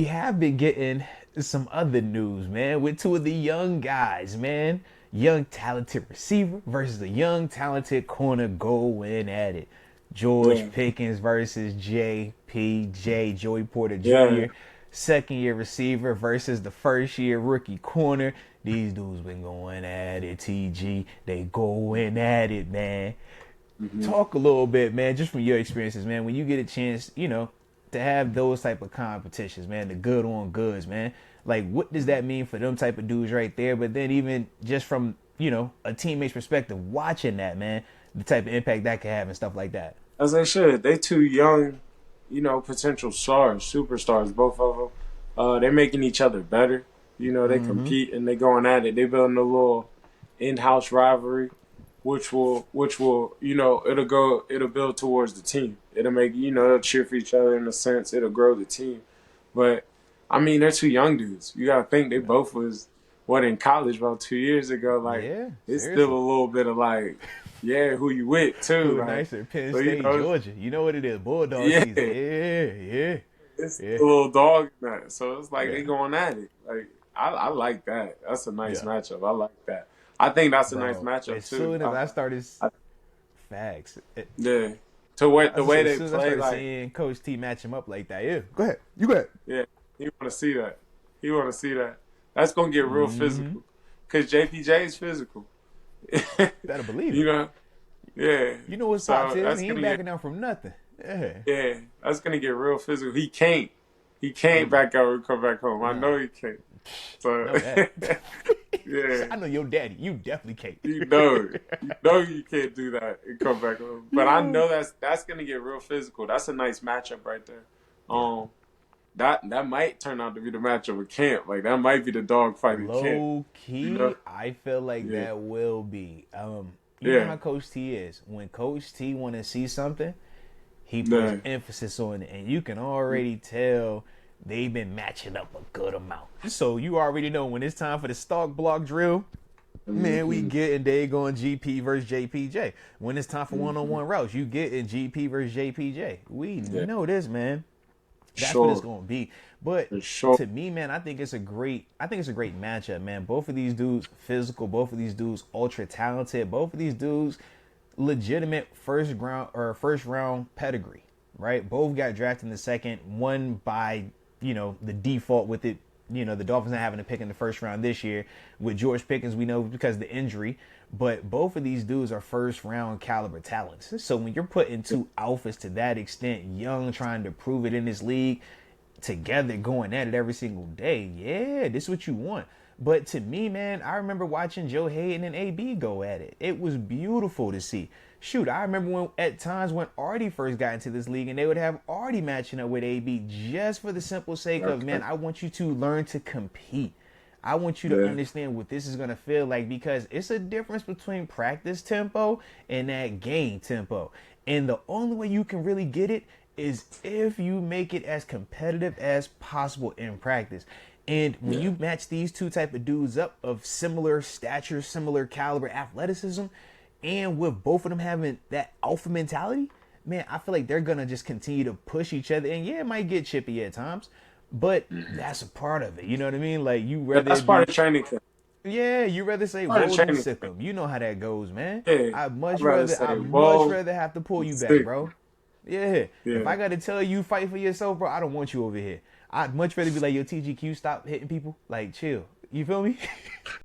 We have been getting some other news, man, with two of the young guys, man. Young talented receiver versus a young talented corner going at it. George Yeah, Pickens versus JPJ, Joey Porter yeah. Jr. Second year receiver versus the first year rookie corner. These dudes been going at it, TG. They going at it, man. hmm Talk a little bit, man, just from your experiences, man. When you get a chance, to have those type of competitions, man, the good on goods, man. Like, what does that mean for them type of dudes right there? But then even just from a teammate's perspective, watching that, man, the type of impact that can have and stuff like that. As they should. They two young, potential stars, superstars, both of them. They're making each other better. They Mm-hmm. compete and they going at it. They building a little in-house rivalry, which will, it'll build towards the team. It'll make, they'll cheer for each other in a sense. It'll grow the team. But I mean, they're two young dudes. You gotta think they both was in college about 2 years ago. Like Yeah, it's still seriously. a little bit of like, yeah, who you with too. Who Like nicer? Penn so, State, Georgia. You know what it is? Bulldog yeah, season. Yeah, yeah, it's yeah, a little dog in that. So it's like they yeah, going at it. Like I like that. That's a nice yeah. matchup. I like that. I think that's a nice Bro, matchup as too. soon as I started facts, Yeah. To what I the was way say, as they soon as I play, started like seeing Coach T match him up like that, yeah. Go ahead. You go ahead. yeah, he want to see that. He want to see that. That's gonna get real Mm-hmm. physical. Cause JPJ is physical. Better believe you it. know, yeah. You know what Pops So is. that's He ain't gonna get backing down from nothing. Yeah. yeah, that's gonna get real physical. He can't. He can't back out and come back home. I Nah, know he can't. So know that. yeah, I know your daddy. You definitely can't. you can't do that and come back home. But I Yo. know that's gonna get real physical. That's a nice matchup right there. Yeah. Um, that might turn out to be the matchup of camp. Like that might be the dog fight of camp. Low You know? key, I feel like Yeah, that will be. You know yeah, how Coach T is. When Coach T want to see something, he puts yeah. emphasis on it, and you can already tell they've been matching up a good amount. So you already know when it's time for the stalk block drill, man, we hmm get and they going GP versus JPJ. When it's time for hmm one-on-one routes, you get in GP versus JPJ. We Yeah, know this, man. That's what it's sure, gonna be. But for sure. to me, man, I think it's a great matchup, man. Both of these dudes physical, both of these dudes ultra talented, both of these dudes legitimate first round pedigree, right? Both got drafted in the second, one by, the default with it, the Dolphins not having to pick in the first round this year. With George Pickens, we know because of the injury, but both of these dudes are first round caliber talents. So when you're putting two alphas to that extent, young, trying to prove it in this league, together going at it every single day, yeah, this is what you want. But to me, man, I remember watching Joe Hayden and AB go at it. It was beautiful to see. Shoot, I remember when at times when Artie first got into this league and they would have Artie matching up with AB just for the simple sake of, Okay. man, I want you to learn to compete. I want you to Yeah. understand what this is going to feel like because it's a difference between practice tempo and that game tempo. And the only way you can really get it is if you make it as competitive as possible in practice. And when Yeah. you match these two type of dudes up of similar stature, similar caliber athleticism, and with both of them having that alpha mentality, man, I feel like they're gonna just continue to push each other. And yeah, it might get chippy at times, but that's a part of it. You know what I mean? Like you Yeah, rather that's it part be, of training camp. yeah, you rather say Part of whoa than training sick camp. 'em. You know how that goes, man. Yeah. I'd rather I say, much whoa, rather have to pull you back, sick. bro. Yeah. If Yeah. I gotta tell you fight for yourself, bro, I don't want you over here. I'd much rather be like, yo, TGQ, stop hitting people. Like, chill. You feel me?